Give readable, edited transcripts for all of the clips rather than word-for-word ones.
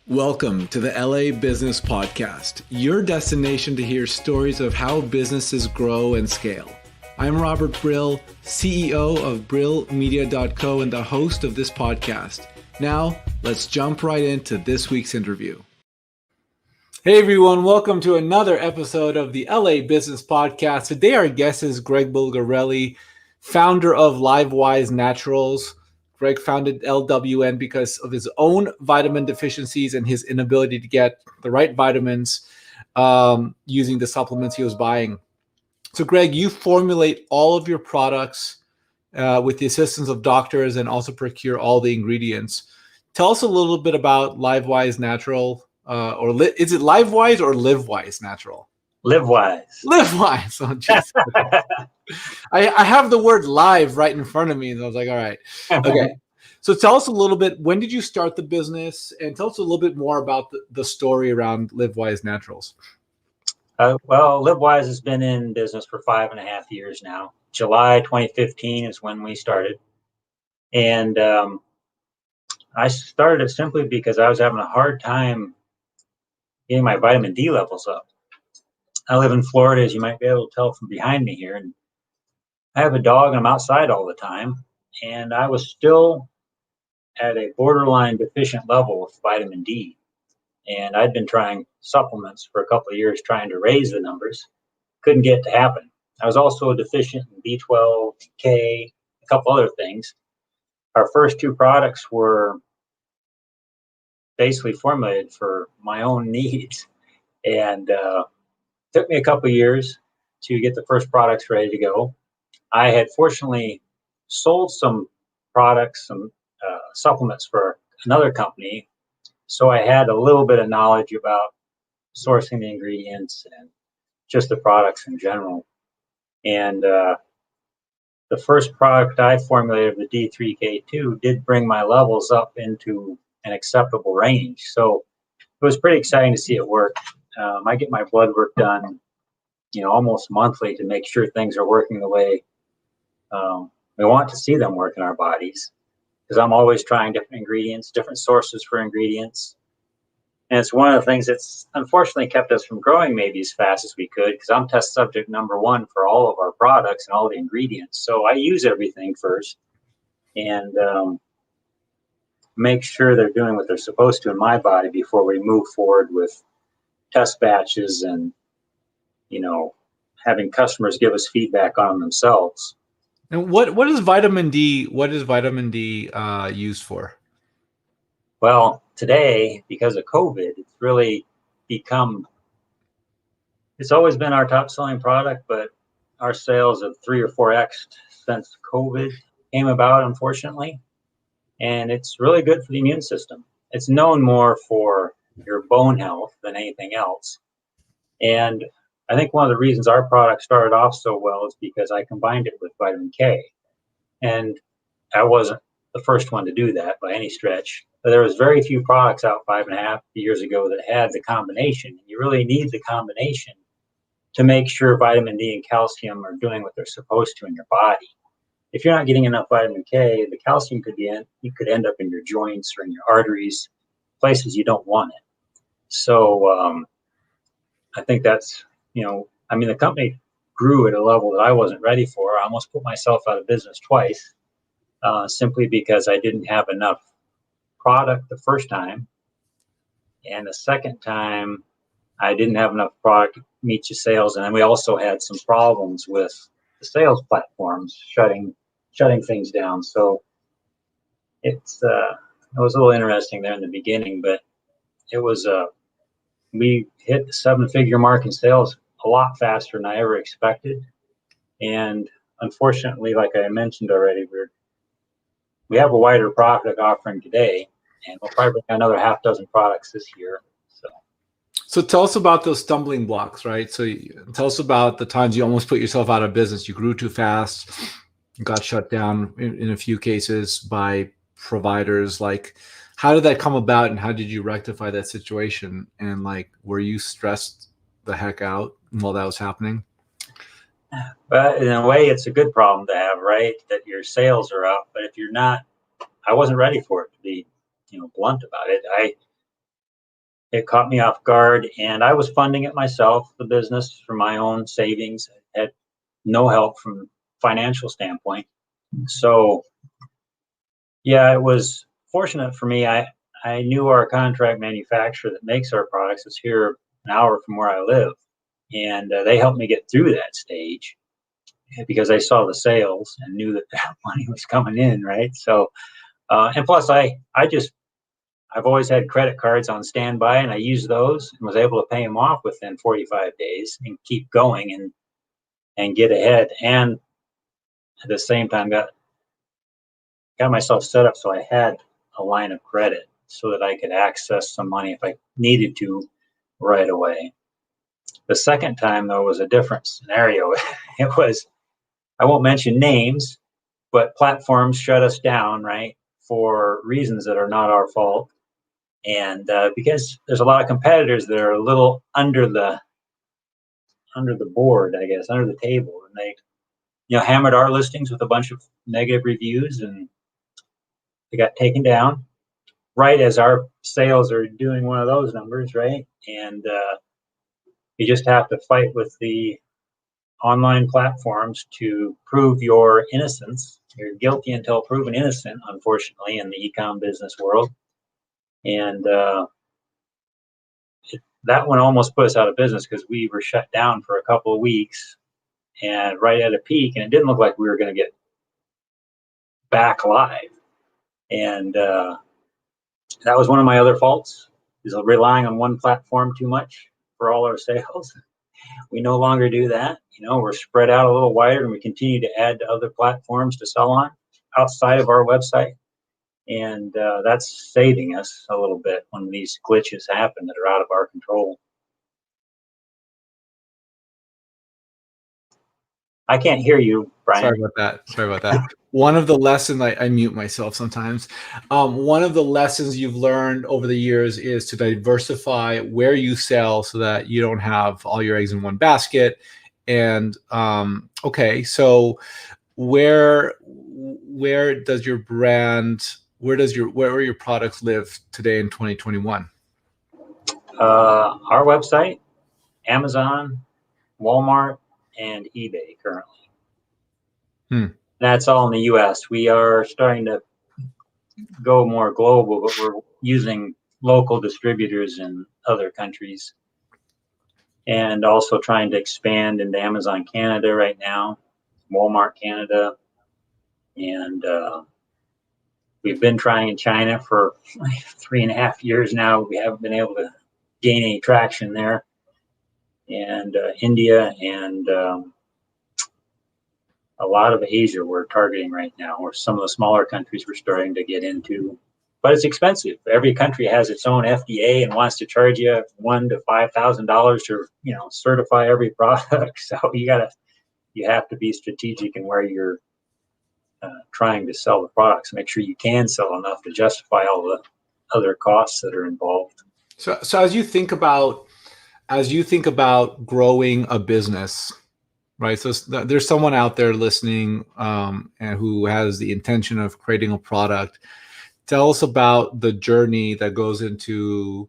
Welcome to the LA Business Podcast, your destination to hear stories of how businesses grow and scale. I'm Robert Brill, CEO of BrillMedia.co and the host of this podcast. Now, let's jump right into this week's interview. Hey everyone, welcome to another episode of the LA Business Podcast. Today our guest is Greg Bulgarelli, founder of LiveWise Naturals. Greg founded LWN because of his own vitamin deficiencies and his inability to get the right vitamins using the supplements he was buying. So Greg, you formulate all of your products with the assistance of doctors and also procure all the ingredients. Tell us a little bit about LiveWise Natural, is it LiveWise or LiveWise Natural? LiveWise. LiveWise. Oh, geez. I have the word live right in front of me, and I was like, all right. Okay. So tell us a little bit, when did you start the business? And tell us a little bit more about the story around LiveWise Naturals. Well, LiveWise has been in business for 5.5 years now. July 2015 is when we started. And I started it simply because I was having a hard time getting my vitamin D levels up. I live in Florida, as you might be able to tell from behind me here. And I have a dog, and I'm outside all the time. And I was still at a borderline deficient level with vitamin D. And I'd been trying supplements for a couple of years trying to raise the numbers. Couldn't get it to happen. I was also deficient in B12, K, a couple other things. Our first two products were basically formulated for my own needs. And took me a couple of years to get the first products ready to go. I had fortunately sold some products, some supplements for another company. So I had a little bit of knowledge about sourcing the ingredients and just the products in general. And the first product I formulated, the D3K2, did bring my levels up into an acceptable range. So it was pretty exciting to see it work. I get my blood work done, almost monthly to make sure things are working the way we want to see them work in our bodies. Because I'm always trying different ingredients, different sources for ingredients. And it's one of the things that's unfortunately kept us from growing maybe as fast as we could, because I'm test subject number one for all of our products and all the ingredients. So I use everything first and make sure they're doing what they're supposed to in my body before we move forward with test batches and, having customers give us feedback on them themselves. And what is vitamin D? What is vitamin D used for? Well, today, because of COVID, it's really it's always been our top selling product, but our sales have 3 or 4x since COVID came about, unfortunately. And it's really good for the immune system. It's known more for your bone health than anything else. And I think one of the reasons our product started off so well is because I combined it with vitamin K. And I wasn't the first one to do that by any stretch. But there was very few products out 5.5 years ago that had the combination. You really need the combination to make sure vitamin D and calcium are doing what they're supposed to in your body. If you're not getting enough vitamin K, the calcium could end up in your joints or in your arteries, places you don't want it. So I think that's, the company grew at a level that I wasn't ready for. I almost put myself out of business twice, simply because I didn't have enough product the first time. And the second time, I didn't have enough product to meet your sales. And then we also had some problems with the sales platforms shutting things down. So it was a little interesting there in the beginning, but it was we hit the 7-figure mark in sales a lot faster than I ever expected. And unfortunately, like I mentioned already, we have a wider product offering today, and we'll probably bring another 6 products this year. So tell us about those stumbling blocks, right? So tell us about the times you almost put yourself out of business. You grew too fast, got shut down in a few cases by providers. Like, how did that come about, and how did you rectify that situation? And were you stressed the heck out while that was happening? But in a way, it's a good problem to have, right? That your sales are up, but if you're not, I wasn't ready for it, to be, blunt about it. it caught me off guard, and I was funding it myself, the business, from my own savings. I had no help from a financial standpoint. So yeah, it was fortunate for me. I knew our contract manufacturer that makes our products is here an hour from where I live, and they helped me get through that stage because they saw the sales and knew that that money was coming in, right? So, and plus, I've always had credit cards on standby, and I used those and was able to pay them off within 45 days and keep going and get ahead. And at the same time, got myself set up so I had a line of credit so that I could access some money if I needed to right away. The second time, though, was a different scenario. It was, I won't mention names, but platforms shut us down, right, for reasons that are not our fault. And because there's a lot of competitors that are a little under the board, I guess, under the table, and they, hammered our listings with a bunch of negative reviews, and they got taken down right as our sales are doing one of those numbers, right? And you just have to fight with the online platforms to prove your innocence. You're guilty until proven innocent, unfortunately, in the e-com business world. And that one almost put us out of business because we were shut down for a couple of weeks and right at a peak, and it didn't look like we were going to get back live. And that was one of my other faults, is relying on one platform too much for all our sales. We no longer do that. We're spread out a little wider, and we continue to add to other platforms to sell on outside of our website. And that's saving us a little bit when these glitches happen that are out of our control. I can't hear you, Brian. Sorry about that. One of the lessons, I mute myself sometimes. One of the lessons you've learned over the years is to diversify where you sell so that you don't have all your eggs in one basket. And okay, so where does your brand, where are your products live today in 2021? Our website, Amazon, Walmart, and eBay currently. That's all in the US. We are starting to go more global, but we're using local distributors in other countries, and also trying to expand into Amazon Canada right now, Walmart Canada, and we've been trying in China for like 3.5 years now. We haven't been able to gain any traction there, and India and a lot of Asia we're targeting right now, or some of the smaller countries we're starting to get into. But it's expensive. Every country has its own FDA and wants to charge you $1,000 to $5,000 to certify every product. So you have to be strategic in where you're trying to sell the products. Make sure you can sell enough to justify all the other costs that are involved. So as you think about growing a business, right? So there's someone out there listening and who has the intention of creating a product. Tell us about the journey that goes into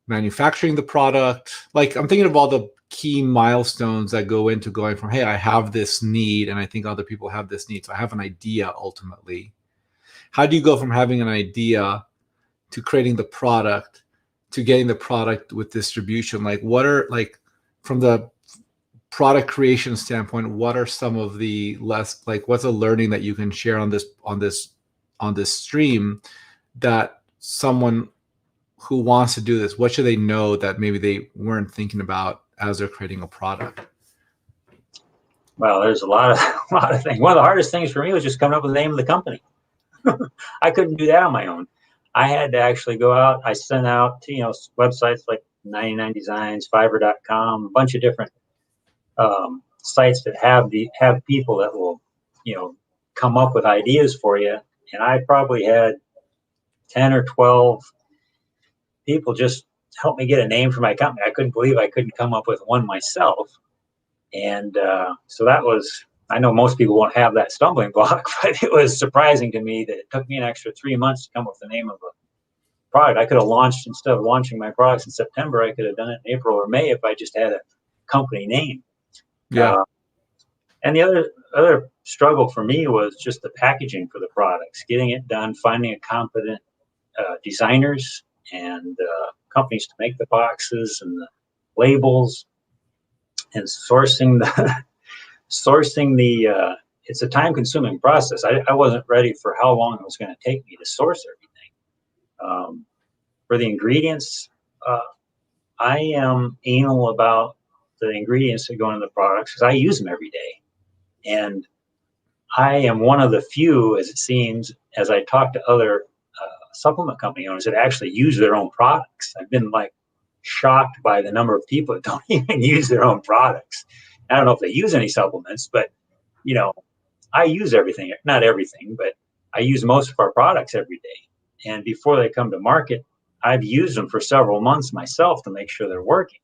manufacturing the product. Like, I'm thinking of all the key milestones that go into going from, hey, I have this need, and I think other people have this need, so I have an idea ultimately. How do you go from having an idea to creating the product to getting the product with distribution? Like, what are, like, from the product creation standpoint, what are some of the what's a learning that you can share on this stream that someone who wants to do this, what should they know that maybe they weren't thinking about as they're creating a product? Well, there's a lot of things. One of the hardest things for me was just coming up with the name of the company. I couldn't do that on my own. I had to actually go out. I sent out to websites like 99 Designs, Fiverr.com, a bunch of different sites that have people that will come up with ideas for you. And I probably had 10 or 12 people just help me get a name for my company. I couldn't believe I couldn't come up with one myself. And so that was, I know most people won't have that stumbling block, but it was surprising to me that it took me an extra 3 months to come up with the name of a product. I could have launched, instead of launching my products in September, I could have done it in April or May if I just had a company name. Yeah. And the other struggle for me was just the packaging for the products, getting it done, finding a competent designers and companies to make the boxes and the labels, and sourcing the it's a time-consuming process. I wasn't ready for how long it was going to take me to source everything. For the ingredients, I am anal about the ingredients that go into the products because I use them every day. And I am one of the few, as it seems, as I talk to other supplement company owners that actually use their own products. I've been like shocked by the number of people that don't even use their own products. I don't know if they use any supplements, but you know, I use everything, not everything, but I use most of our products every day. And before they come to market, I've used them for several months myself to make sure they're working.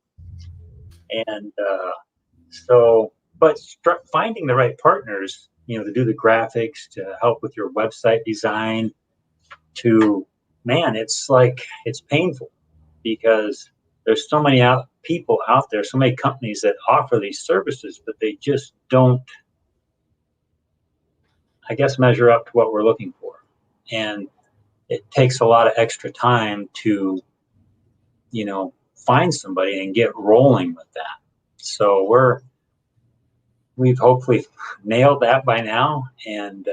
And but finding the right partners, to do the graphics, to help with your website design, it's painful because there's so many people out there, so many companies that offer these services, but they just don't, I guess, measure up to what we're looking for. And it takes a lot of extra time to, find somebody and get rolling with that. So we've hopefully nailed that by now and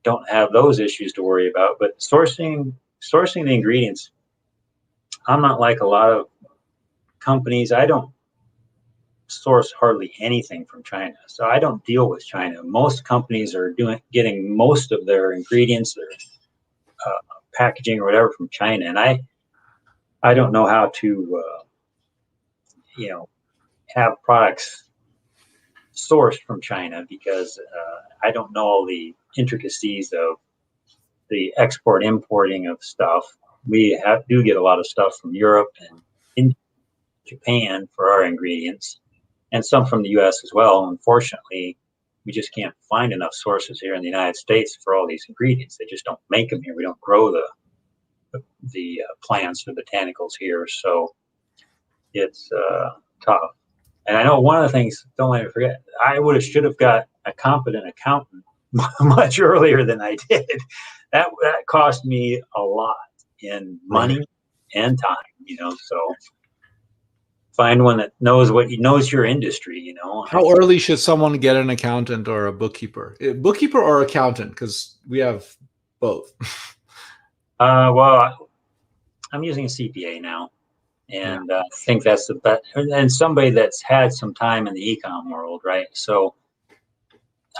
don't have those issues to worry about. But sourcing the ingredients, I'm not like a lot of companies. I don't source hardly anything from China, so I don't deal with China. Most companies are getting most of their ingredients, their packaging or whatever from China, and I don't know how to have products sourced from China because I don't know all the intricacies of the export importing of stuff. We do get a lot of stuff from Europe and in Japan for our ingredients, and some from the U.S. as well. Unfortunately, we just can't find enough sources here in the United States for all these ingredients. They just don't make them here. We don't grow the plants or botanicals here, so it's tough. And I know one of the things, don't let me forget, I should have got a competent accountant much earlier than I did. That cost me a lot in money and time, so find one that knows your industry, How early should someone get an accountant or a bookkeeper? Bookkeeper or accountant? Because we have both. Well, I'm using a CPA now. And I think that's the best, and somebody that's had some time in the e-com world, right? So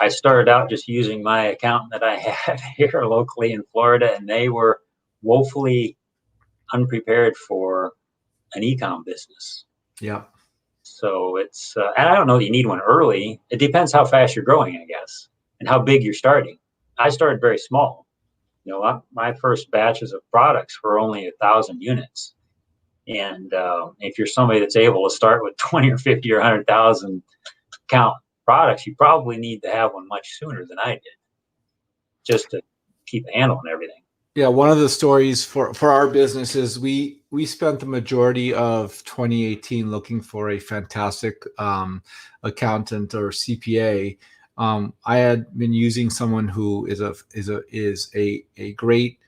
I started out just using my accountant that I had here locally in Florida, and they were woefully unprepared for an e-com business. Yeah. So it's, and I don't know that you need one early. It depends how fast you're growing, I guess, and how big you're starting. I started very small. My first batches of products were only 1,000 units. And if you're somebody that's able to start with 20 or 50 or 100,000 count products, you probably need to have one much sooner than I did, just to keep a handle on everything. Yeah, one of the stories for our business is we spent the majority of 2018 looking for a fantastic accountant or CPA. I had been using someone who is a great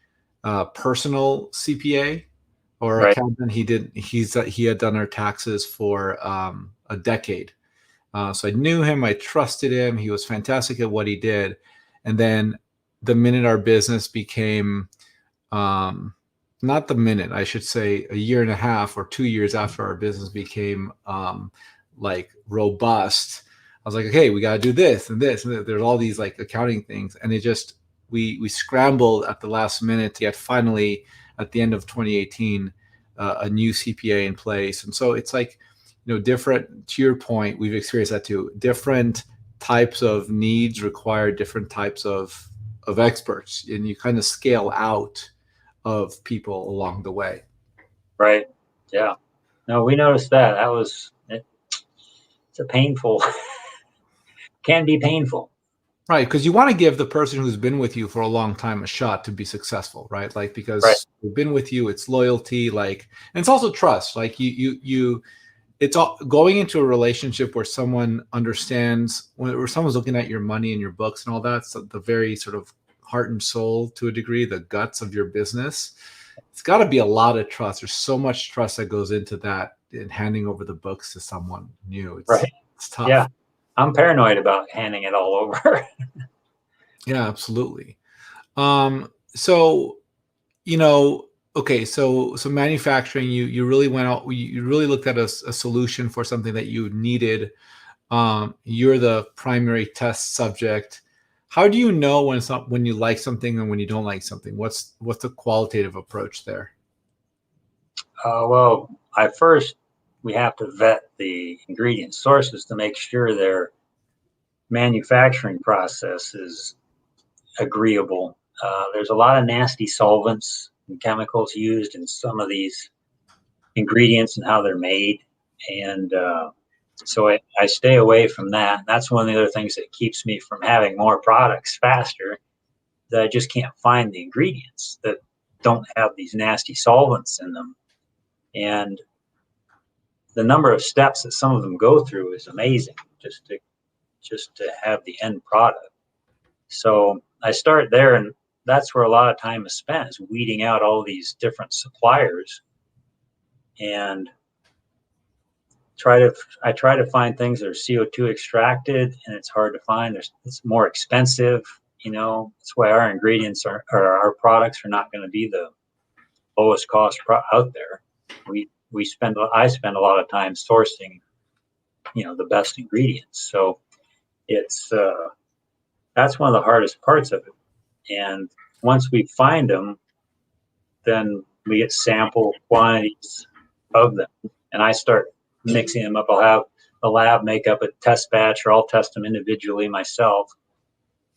personal CPA. Or right. accountant. He had done our taxes for a decade. So I knew him, I trusted him. He was fantastic at what he did. And then the minute our business became, not the minute, I should say a year and a half or 2 years after our business became like robust, I was like, okay, we got to do this and this. And there's all these like accounting things. And it just, we scrambled at the last minute to get finally at the end of 2018, a new CPA in place. And so it's like, different, to your point, we've experienced that too. Different types of needs require different types of experts, and you kind of scale out of people along the way. Right. Yeah. No, we noticed that. It's a painful, can be painful. Right, because you want to give the person who's been with you for a long time a shot to be successful, right? Like, Right. because they've been with you, it's loyalty, like, and it's also trust. Like you it's all going into a relationship where someone understands, where someone's looking at your money and your books and all that. So the very sort of heart and soul, to a degree, the guts of your business. It's got to be a lot of trust. There's so much trust that goes into that in handing over the books to someone new. Right. It's tough. Yeah. I'm paranoid about handing it all over. Yeah, absolutely. So, you know, okay, so manufacturing, you really went out, you really looked at a solution for something that you needed. You're the primary test subject. How do you know when when you like something and when you don't like something? What's the qualitative approach there? Well, we have to vet the ingredient sources to make sure their manufacturing process is agreeable. There's a lot of nasty solvents and chemicals used in some of these ingredients and how they're made. And so I stay away from that. That's one of the other things that keeps me from having more products faster, that I just can't find the ingredients that don't have these nasty solvents in them. And the number of steps that some of them go through is amazing, just to have the end product. So I start there, and that's where a lot of time is spent, is weeding out all these different suppliers, and I try to find things that are CO2 extracted, and it's hard to find. It's more expensive, That's why our ingredients or our products are not going to be the lowest cost out there. I spend a lot of time sourcing, the best ingredients. So it's that's one of the hardest parts of it. And once we find them, then we get sample quantities of them, and I start mixing them up. I'll have the lab make up a test batch, or I'll test them individually myself,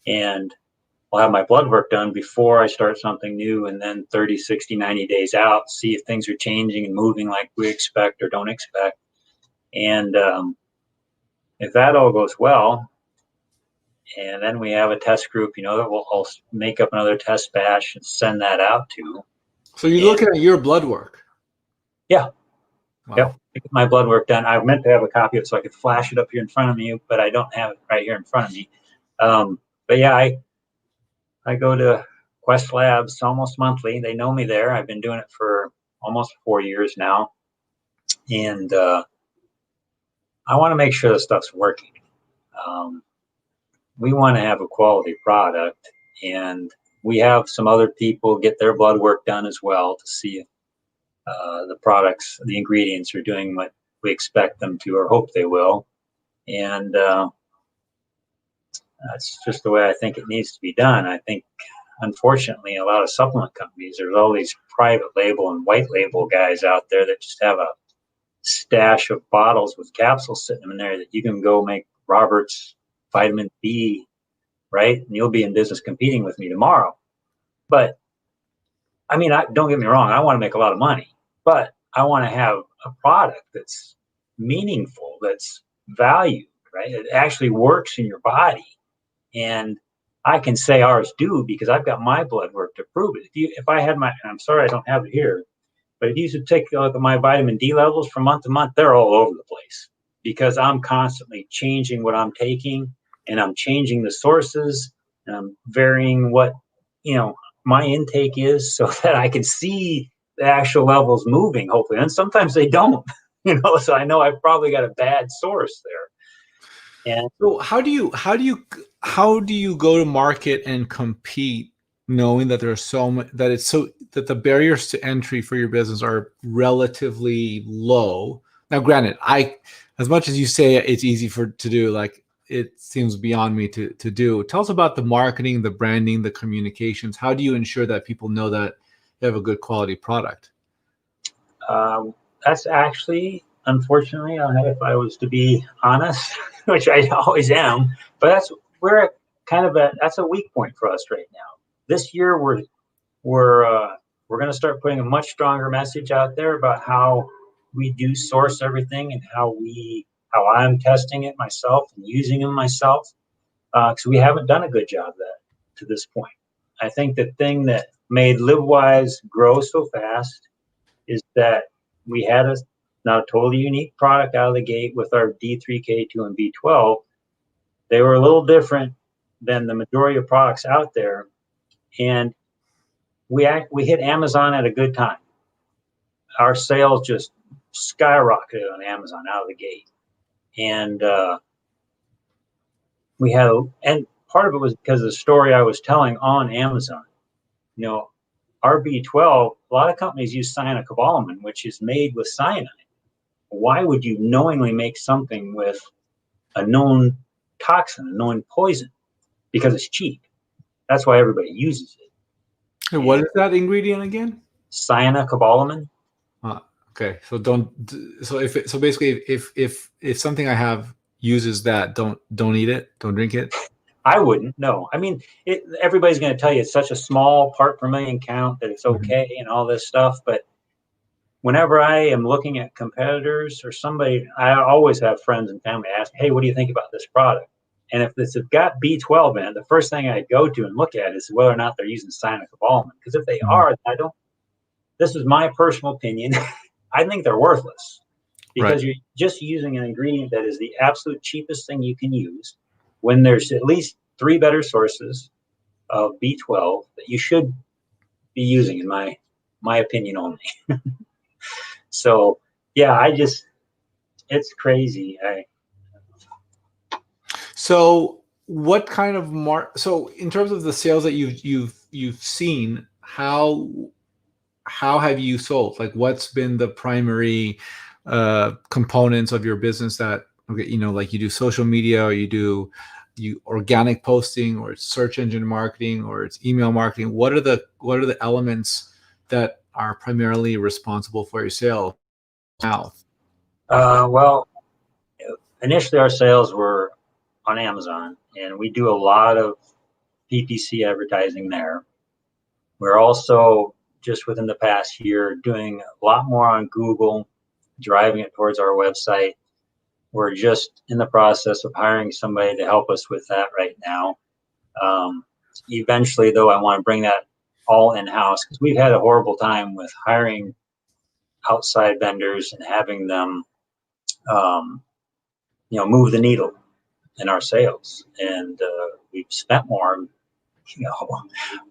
and I'll have my blood work done before I start something new, and then 30, 60, 90 days out, see if things are changing and moving like we expect or don't expect. And if that all goes well, and then we have a test group, that I'll make up another test batch and send that out to. So you're And looking at your blood work. yeah. Wow. Yep. My blood work done. I meant to have a copy of it so I could flash it up here in front of me, but I don't have it right here in front of me. But yeah, I go to Quest Labs almost monthly. They know me there. I've been doing it for almost 4 years now. And I want to make sure the stuff's working. We want to have a quality product, and we have some other people get their blood work done as well to see if the products, the ingredients are doing what we expect them to or hope they will. And that's just the way I think it needs to be done. I think, unfortunately, a lot of supplement companies, there's all these private label and white label guys out there that just have a stash of bottles with capsules sitting in there that you can go make Robert's vitamin B, right? And you'll be in business competing with me tomorrow. But I mean, don't get me wrong, I want to make a lot of money, but I want to have a product that's meaningful, that's valued, right? It actually works in your body. And I can say ours do because I've got my blood work to prove it. If I had I'm sorry I don't have it here, but if you should take a look at my vitamin D levels from month to month, they're all over the place because I'm constantly changing what I'm taking, and I'm changing the sources, and I'm varying what, my intake is so that I can see the actual levels moving, hopefully. And sometimes they don't, so I know I've probably got a bad source there. And so how do you go to market and compete, knowing that there's so much, that the barriers to entry for your business are relatively low? Now, granted, as much as you say it's easy to do, like, it seems beyond me to do. Tell us about the marketing, the branding, the communications. How do you ensure that people know that you have a good quality product? That's actually, unfortunately, if I was to be honest, which I always am, but we're kind of that's a weak point for us right now. This year, we're going to start putting a much stronger message out there about how we do source everything, and how I'm testing it myself and using them myself. because we haven't done a good job of that to this point. I think the thing that made LiveWise grow so fast is that we had not a totally unique product out of the gate with our D3, K2, and B12. They were a little different than the majority of products out there, and we hit Amazon at a good time. Our sales just skyrocketed on Amazon out of the gate, and and part of it was because of the story I was telling on Amazon. You know, our B12, a lot of companies use cyanocobalamin, which is made with cyanide. Why would you knowingly make something with a known toxin, a known poison? Because it's cheap. That's why everybody uses it. And what is that ingredient again? Cyanocobalamin. Okay, so basically, if something I have uses that, don't eat it, don't drink it. I wouldn't. No, I mean, everybody's going to tell you it's such a small part per million count that it's okay and all this stuff. But whenever I am looking at competitors or somebody, I always have friends and family ask, "Hey, what do you think about this product?" And if it's got B12 in it, the first thing I go to and look at is whether or not they're using cyanocobalamin. Because if they are, I don't. This is my personal opinion. I think they're worthless because you're just using an ingredient that is the absolute cheapest thing you can use when there's at least 3 better sources of B12 that you should be using, in my opinion only. So, yeah, it's crazy. So what kind of so in terms of the sales that you've seen, how have you sold? Like, what's been the primary components of your business that, okay, like you do social media, or you organic posting, or it's search engine marketing, or it's email marketing? What are the elements that are primarily responsible for your sales now? Well, initially our sales were on Amazon, and we do a lot of PPC advertising there. We're also, just within the past year, doing a lot more on Google, driving it towards our website. We're just in the process of hiring somebody to help us with that right now. Eventually, though, I want to bring that all in-house, because we've had a horrible time with hiring outside vendors and having them, move the needle in our sales. And we've spent more,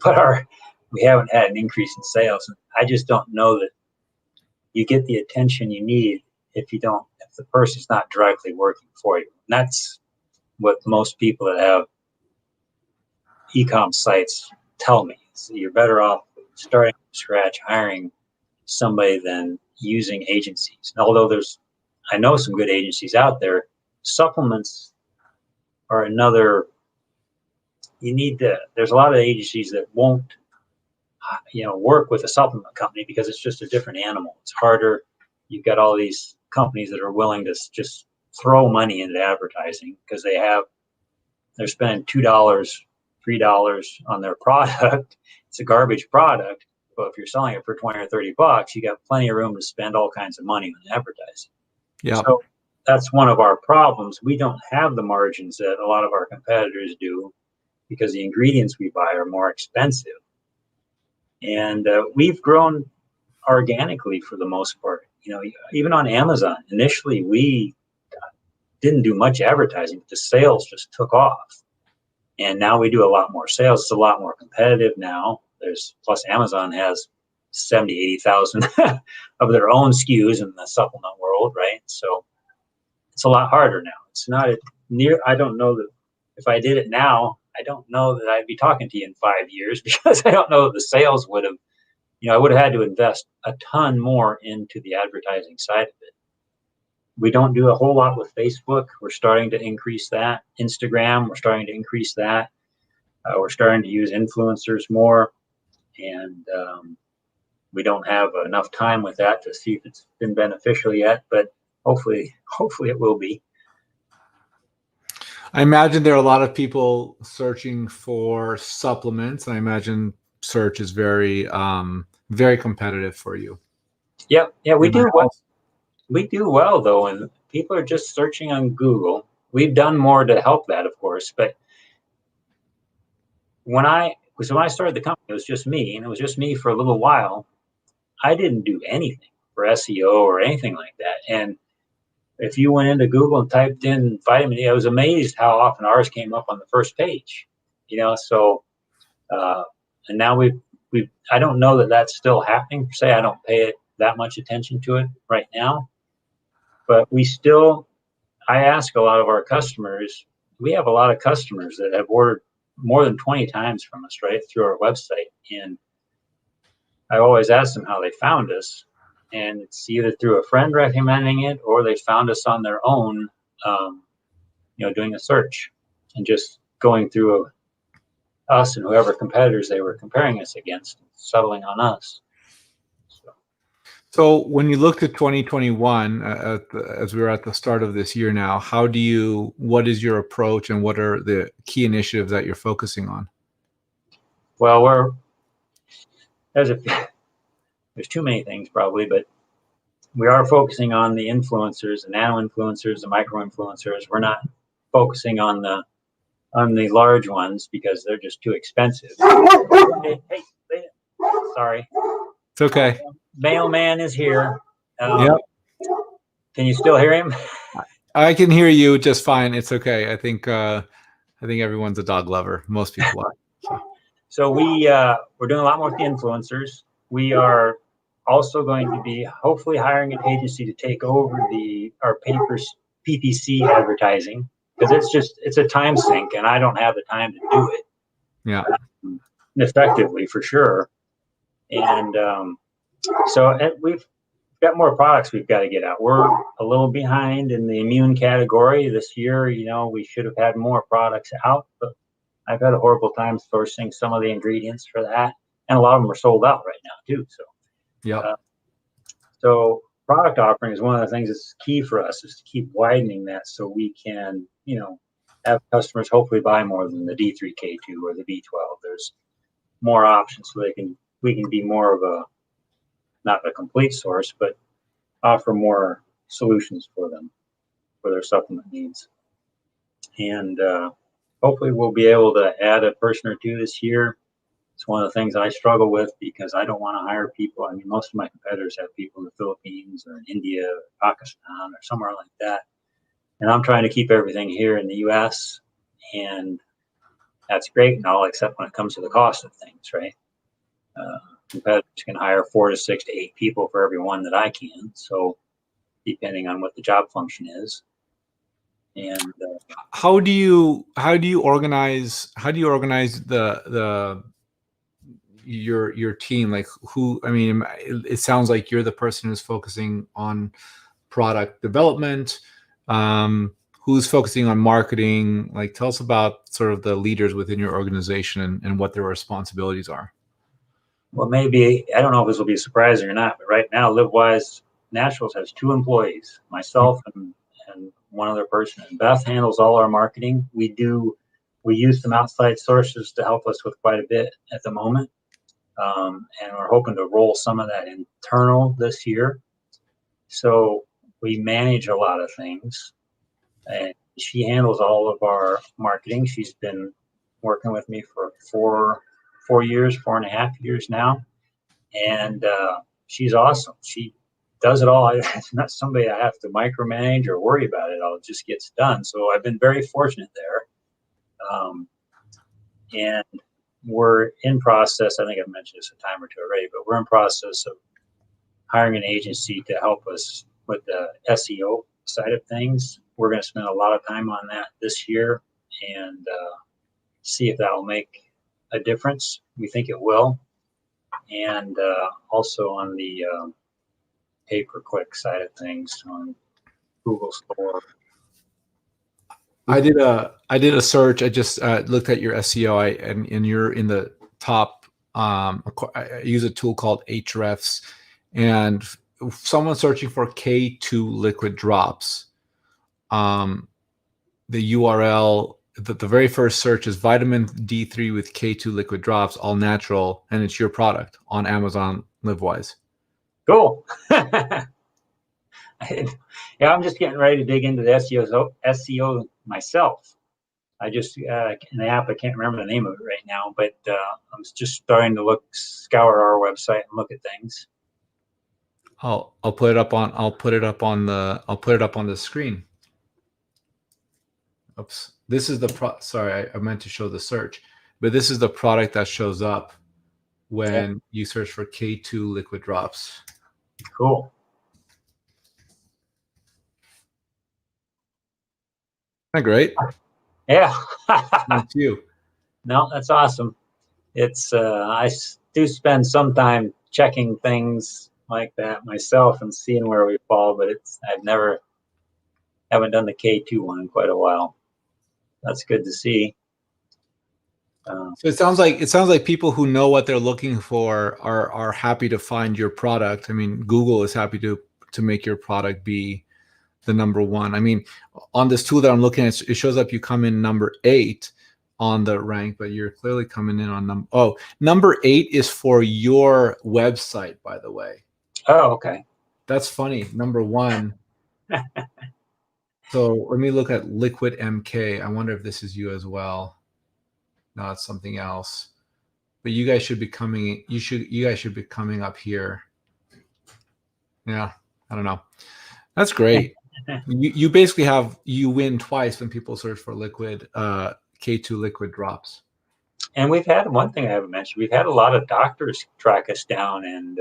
but we haven't had an increase in sales. And I just don't know that you get the attention you need if the person's not directly working for you. And that's what most people that have e-com sites tell me. So you're better off starting from scratch, hiring somebody than using agencies. And although I know some good agencies out there, supplements are another. There's a lot of agencies that won't, work with a supplement company because it's just a different animal. It's harder. You've got all these companies that are willing to just throw money into advertising because they're spending $2, $3 on their product. It's a garbage product, but if you're selling it for 20 or 30 bucks, you got plenty of room to spend all kinds of money on advertising. Yeah. So that's one of our problems. We don't have the margins that a lot of our competitors do because the ingredients we buy are more expensive. And we've grown organically for the most part. Even on Amazon, initially we didn't do much advertising, but the sales just took off. And now we do a lot more sales. It's a lot more competitive now. Plus Amazon has 70, 80,000 of their own SKUs in the supplement world, right? So it's a lot harder now. It's not I don't know that if I did it now, I don't know that I'd be talking to you in 5 years because I don't know that the sales would have, I would have had to invest a ton more into the advertising side of it. We don't do a whole lot with Facebook. We're starting to increase that. Instagram, we're starting to increase that. We're starting to use influencers more. And we don't have enough time with that to see if it's been beneficial yet, but hopefully it will be. I imagine there are a lot of people searching for supplements, and I imagine search is very, very competitive for you. Yeah, we do well. We do well though, and people are just searching on Google. We've done more to help that, of course, but when I started the company, it was just me, and it was just me for a little while. I didn't do anything for SEO or anything like that. And if you went into Google and typed in vitamin D, I was amazed how often ours came up on the first page. So and now I don't know that that's still happening per se. I don't pay it that much attention to it right now, but I ask a lot of our customers. We have a lot of customers that have ordered more than 20 times from us, right, through our website. And I always ask them how they found us. And it's either through a friend recommending it, or they found us on their own, doing a search and just going through us and whoever competitors they were comparing us against, settling on us. So when you looked at 2021, as we were at the start of this year now, what is your approach, and what are the key initiatives that you're focusing on? Well, there's too many things probably, but we are focusing on the influencers, the nano influencers, the micro influencers. We're not focusing on the large ones because they're just too expensive. Hey, sorry. It's okay. Mailman is here. Yep. Can you still hear him? I can hear you just fine. It's okay. I think everyone's a dog lover. Most people are. So we're doing a lot more with the influencers. We are also going to be hopefully hiring an agency to take over our papers PPC advertising, because it's a time sink, and I don't have the time to do it. Yeah. Effectively, for sure. And so we've got more products we've got to get out. We're a little behind in the immune category this year. We should have had more products out, but I've had a horrible time sourcing some of the ingredients for that, and a lot of them are sold out right now too. So, yeah. So product offering is one of the things that's key for us, is to keep widening that so we can, have customers hopefully buy more than the D3K2 or the B12. There's more options, so we can be more of a, not a complete source, but offer more solutions for them, for their supplement needs. And hopefully we'll be able to add a person or two this year. It's one of the things I struggle with, because I don't want to hire people. I mean, most of my competitors have people in the Philippines or in India or Pakistan or somewhere like that. And I'm trying to keep everything here in the US, and that's great and all, except when it comes to the cost of things, right? Competitors can hire 4 to 6 to 8 people for every one that I can. So depending on what the job function is. And how do you organize your team? Like, who? I mean, it sounds like you're the person who's focusing on product development. Who's focusing on marketing? Like, tell us about sort of the leaders within your organization and what their responsibilities are. Well, maybe, I don't know if this will be surprising or not, but right now LiveWise Naturals has 2 employees, myself and one other person. And Beth handles all our marketing. We use some outside sources to help us with quite a bit at the moment. And we're hoping to roll some of that internal this year. So we manage a lot of things, and she handles all of our marketing. She's been working with me for 4.5 years now. And she's awesome. She does it all. It's not somebody I have to micromanage or worry about. It all just gets done. So I've been very fortunate there. And we're in process, I think I've mentioned this a time or two already, but we're in process of hiring an agency to help us with the SEO side of things. We're going to spend a lot of time on that this year and see if that will make a difference. We think it will. And also on the pay-per-click side of things on Google Store. I did a search. I just looked at your SEO, and you're in the top. I use a tool called Ahrefs, and someone searching for K2 liquid drops. The URL, the very first search is vitamin D3 with K2 liquid drops, all natural, and it's your product on Amazon LiveWise. Cool. Yeah, I'm just getting ready to dig into the SEO myself. I just an app. I can't remember the name of it right now, but I'm just starting to scour our website and look at things. I'll put it up on the screen. Oops. This is the sorry, I meant to show the search, but this is the product that shows up when you search for K2 liquid drops. Cool. Isn't that great? Yeah. That's you. No, that's awesome. It's I do spend some time checking things like that myself and seeing where we fall, but haven't done the K2 one in quite a while. That's good to see. So it sounds like people who know what they're looking for are happy to find your product. I mean, Google is happy to make your product be the number one. I mean, on this tool that I'm looking at, it shows up you come in number 8 on the rank, but you're clearly coming in on number 8 is for your website, by the way. Oh, okay. That's funny. Number 1. So let me look at Liquid MK. I wonder if this is you as well. No, it's something else. But you guys should be coming. You guys should be coming up here. Yeah, I don't know. That's great. You basically you win twice when people search for liquid K2 liquid drops. And we've had one thing I haven't mentioned. We've had a lot of doctors track us down, and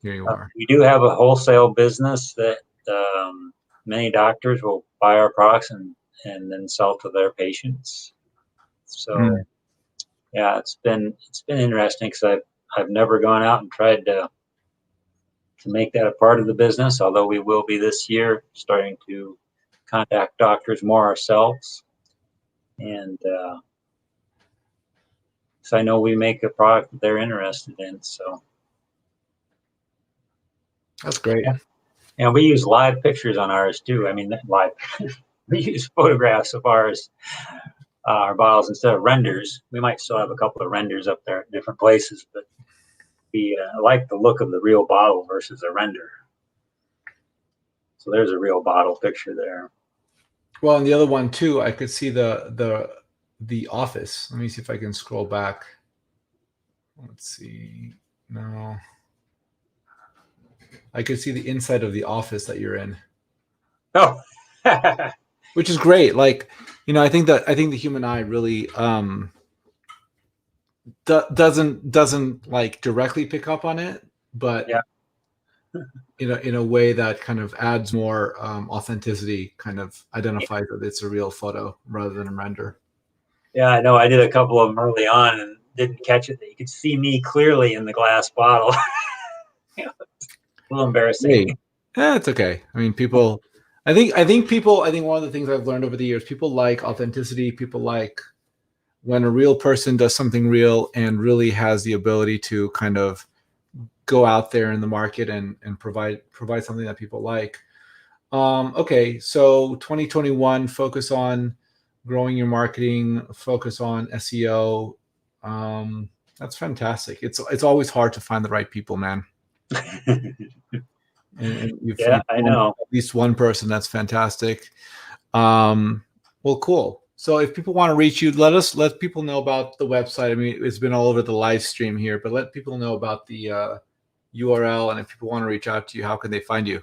here you are. We do have a wholesale business that many doctors will buy our products and then sell to their patients. So yeah, it's been interesting because I've never gone out and tried to make that a part of the business, although we will be this year starting to contact doctors more ourselves. And so I know we make a product that they're interested in. So that's great. Yeah. And we use live pictures on ours too. I mean, live. We use photographs of ours, our bottles instead of renders. We might still have a couple of renders up there at different places, but we like the look of the real bottle versus a render. So there's a real bottle picture there. Well, and the other one too, I could see the office. Let me see if I can scroll back. Let's see. No. I could see the inside of the office that you're in. Oh. Which is great. Like, I think the human eye really doesn't like directly pick up on it, but yeah. in a way that kind of adds more authenticity, kind of identifies that it's a real photo rather than a render. Yeah, I know. I did a couple of them early on and didn't catch it. You could see me clearly in the glass bottle. It's a little embarrassing. Hey, it's okay. I mean, people. I think one of the things I've learned over the years, people like authenticity. People like when a real person does something real and really has the ability to kind of go out there in the market and provide something that people like. Okay, so 2021, focus on growing your marketing, focus on SEO. That's fantastic. It's always hard to find the right people, man. And you've I know. At least one person. That's fantastic. Well, cool. So if people want to reach you, let people know about the website. I mean, it's been all over the live stream here, but let people know about the URL. And if people want to reach out to you, how can they find you?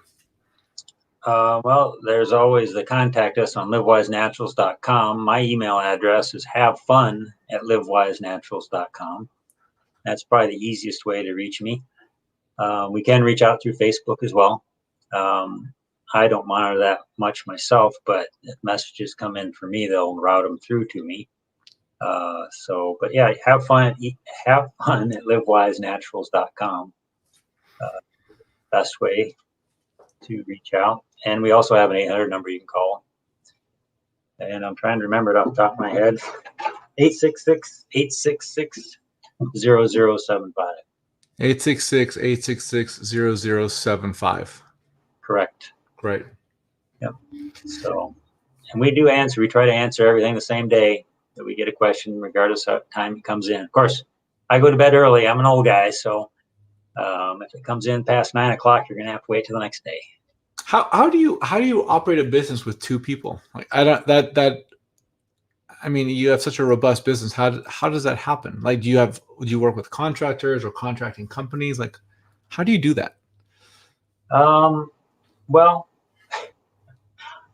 Well, there's always the contact us on livewisenaturals.com. My email address is haveFun@livewisenaturals.com. That's probably the easiest way to reach me. We can reach out through Facebook as well. I don't monitor that much myself, but if messages come in for me, they'll route them through to me. But yeah, have fun at livewisenaturals.com. Best way to reach out. And we also have an 800 number you can call. And I'm trying to remember it off the top of my head. 866-866-0075. 866-866-0075. Correct. Great. Yep. So, and we do answer. We try to answer everything the same day that we get a question, regardless of time it comes in. Of course, I go to bed early. I'm an old guy, so if it comes in past 9 o'clock, you're gonna have to wait till the next day. How do you operate a business with 2 people? Like I don't that I mean, you have such a robust business. How does that happen? Like, do you work with contractors or contracting companies? Like, how do you do that? Well,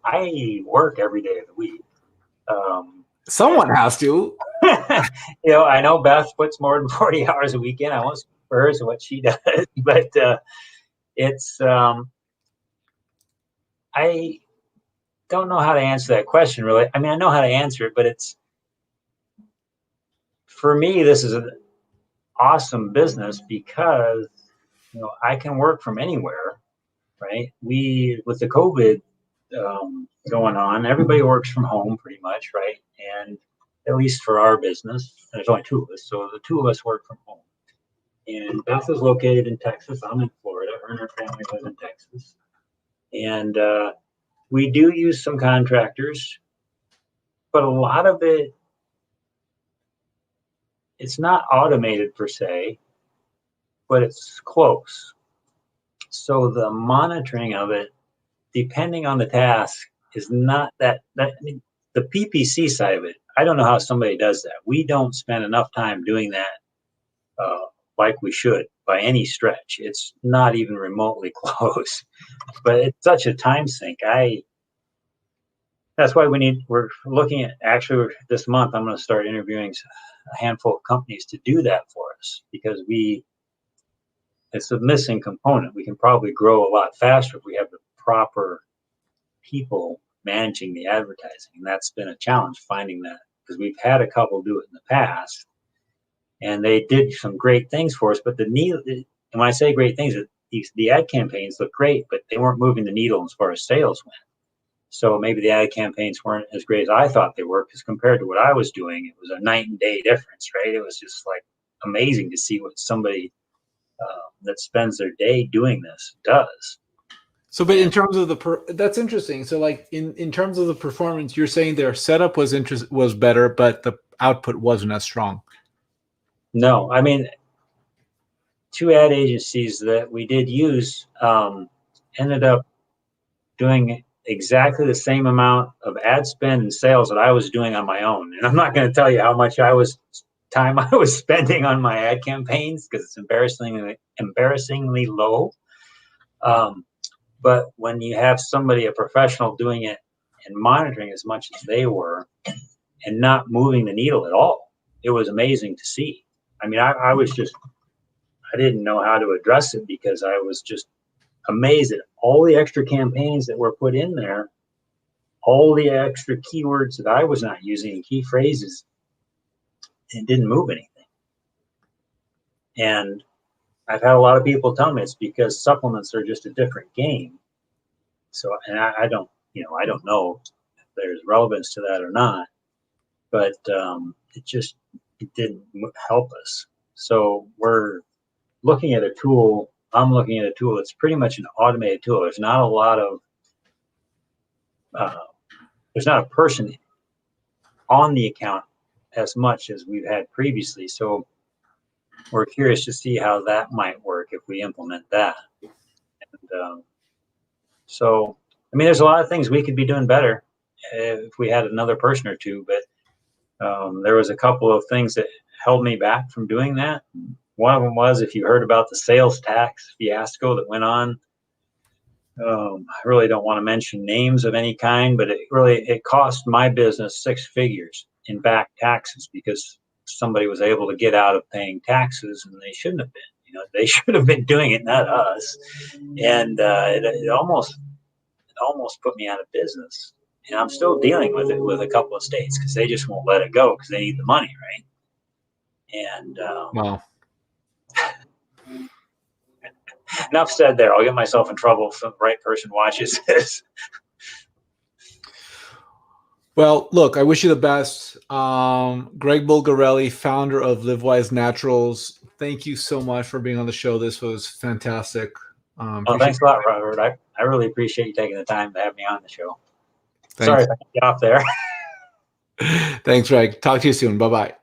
I work every day of the week. Someone has to. I know Beth puts more than 40 hours a week in. I won't speak for hers and what she does, but it's I don't know how to answer that question really. I mean, I know how to answer it, but for me, this is an awesome business because I can work from anywhere, right? With the COVID going on, everybody works from home pretty much, right? And at least for our business, there's only two of us, so the two of us work from home. And Beth is located in Texas. I'm in Florida. Her and her family live in Texas. And we do use some contractors, but a lot of it's not automated per se, but it's close. So the monitoring of it, depending on the task, is not that I mean, the PPC side of it, I don't know how somebody does that. We don't spend enough time doing that like we should by any stretch. It's not even remotely close, but it's such a time sink. That's why we're looking at, actually this month, I'm going to start interviewing a handful of companies to do that for us, because it's a missing component. We can probably grow a lot faster if we have the proper people managing the advertising. And that's been a challenge, finding that, because we've had a couple do it in the past and they did some great things for us. But and when I say great things, the ad campaigns look great, but they weren't moving the needle as far as sales went. So maybe the ad campaigns weren't as great as I thought they were, because compared to what I was doing, it was a night and day difference, right? It was just like amazing to see what somebody that spends their day doing this does. So, but in terms of that's interesting. So, like in terms of the performance, you're saying their setup was better, but the output wasn't as strong. No, I mean, two ad agencies that we did use ended up doing exactly the same amount of ad spend and sales that I was doing on my own. And I'm not going to tell you how much time I was spending on my ad campaigns, because it's embarrassingly low. But when you have a professional doing it and monitoring as much as they were and not moving the needle at all, it was amazing to see. I mean, I didn't know how to address it, because I was just amazed at all the extra campaigns that were put in there, all the extra keywords that I was not using, key phrases, and didn't move anything. And I've had a lot of people tell me it's because supplements are just a different game. So, and I don't know if there's relevance to that or not, but it didn't help us. So we're looking at a tool. I'm looking at a tool that's pretty much an automated tool. There's not a lot of, there's not a person on the account as much as we've had previously. So we're curious to see how that might work if we implement that. And so, I mean, there's a lot of things we could be doing better if we had another person or two, but there was a couple of things that held me back from doing that. One of them was, if you heard about the sales tax fiasco that went on, I really don't want to mention names of any kind, but it cost my business 6 figures in back taxes, because somebody was able to get out of paying taxes and they shouldn't have been. They should have been doing it, not us. And it almost put me out of business. And I'm still dealing with it with a couple of states, because they just won't let it go, because they need the money, right? And Wow. Enough said there. I'll get myself in trouble if the right person watches this. Well, look, I wish you the best. Greg Bulgarelli, founder of LiveWise Naturals, thank you so much for being on the show. This was fantastic. Well, thanks a lot, Robert. I really appreciate you taking the time to have me on the show. Thanks. Sorry if I get off there. Thanks, Greg. Talk to you soon. Bye-bye. All right.